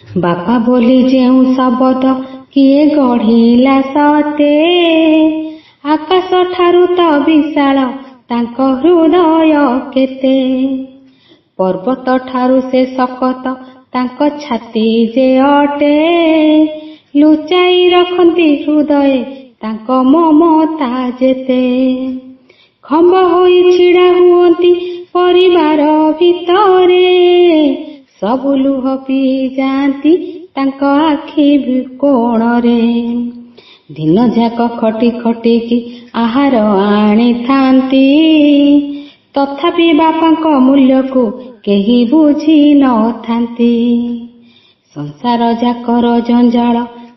ବାପା ବୋଲି ଯେଉଁ ଶବଦ କିଏ ଗଢ଼ିଲା ସତେ, ଆକାଶ ଠାରୁ ତ ବିଶାଳ ତାଙ୍କ ହୃଦୟ କେତେ। ପର୍ବତ ଠାରୁ ସେ ଶକତ ତାଙ୍କ ଛାତି ଯେ ଅଟେ, ଲୁଚାଇ ରଖନ୍ତି ହୃଦୟ ତାଙ୍କ ମମତା ଯେତେ। ଖମ୍ବ ହୋଇ ଛିଡ଼ା ହୁଅନ୍ତି ପରିବାର ଭିତରେ, ସବୁ ଲୁହ ପିଇ ଯାଆନ୍ତି ତାଙ୍କ ଆଖି କୋଣରେ। ଦିନ ଯାକ ଖଟି ଖଟିକି ଆହାର ଆଣିଥାନ୍ତି, ତଥାପି ବାପାଙ୍କ ମୂଲ୍ୟକୁ କେହି ବୁଝି ନଥାନ୍ତି। ସଂସାର ଯାକର ଜଞ୍ଜାଳ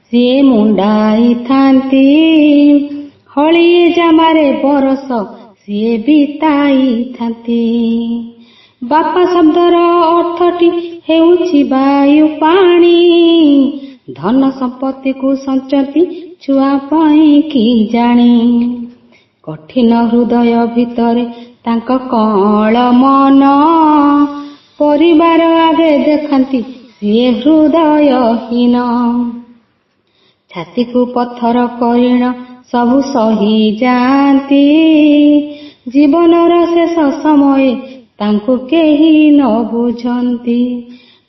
ସିଏ ମୁଣ୍ଡାଇଥାନ୍ତି, ହଳିଏ ଜାମାରେ ବରଷ ସିଏ ବିତାଇଥାନ୍ତି। ବାପା ଶବ୍ଦର ଅର୍ଥଟି ହେଉଛି ବାୟୁ ପାଣି, ଧନ ସମ୍ପତ୍ତିକୁ ସଞ୍ଚନ୍ତି ଛୁଆ ପାଇଁ କି ଜାଣି। କଠିନ ହୃଦୟ ଭିତରେ ତାଙ୍କ କଅଁଳ ମନ, ପରିବାର ଆଗେ ଦେଖାନ୍ତି ସିଏ ହୃଦୟହୀନ। ଛାତିକୁ ପଥର କରିଣ ସବୁ ସହି ଯାଆନ୍ତି, ଜୀବନର ଶେଷ ସମୟରେ ତାଙ୍କୁ କେହି ନ ବୁଝନ୍ତି।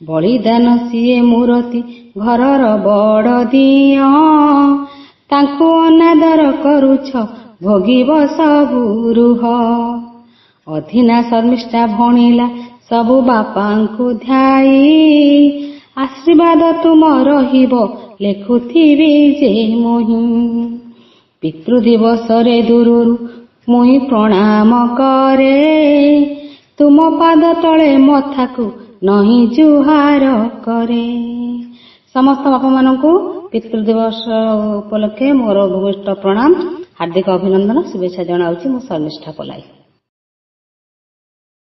ବଳିଦାନ ସିଏ ମୂରତି ଘରର ବଡ଼ ଦିଅଁ, ତାଙ୍କୁ ଅନାଦର କରୁଛ ଭୋଗିବ ସବୁ ରୁହ। ଅଧୀନା ଶର୍ମିଷ୍ଠା ଭଣିଲା ସବୁ ବାପାଙ୍କୁ ଧ୍ୟାଇ, ଆଶୀର୍ବାଦ ତୁମ ରହିବ ଲେଖୁଥିବି ଯେ ମୁହିଁ। ପିତୃ ଦିବସରେ ଦୂରରୁ ମୁହିଁ ପ୍ରଣାମ କରେ, ତୁମ ପାଦ ତଳେ ମଥାକୁ ନହିଁ ଜୁହାର କରେ। ସମସ୍ତ ବାପାମାନଙ୍କୁ ପିତୃ ଦିବସ ଉପଲକ୍ଷେ ମୋର ଭୂମିଷ୍ଠ ପ୍ରଣାମ, ହାର୍ଦ୍ଦିକ ଅଭିନନ୍ଦନ, ଶୁଭେଚ୍ଛା ଜଣାଉଛି ମୁଁ ଶର୍ମିଷ୍ଠା ପଲାଇ।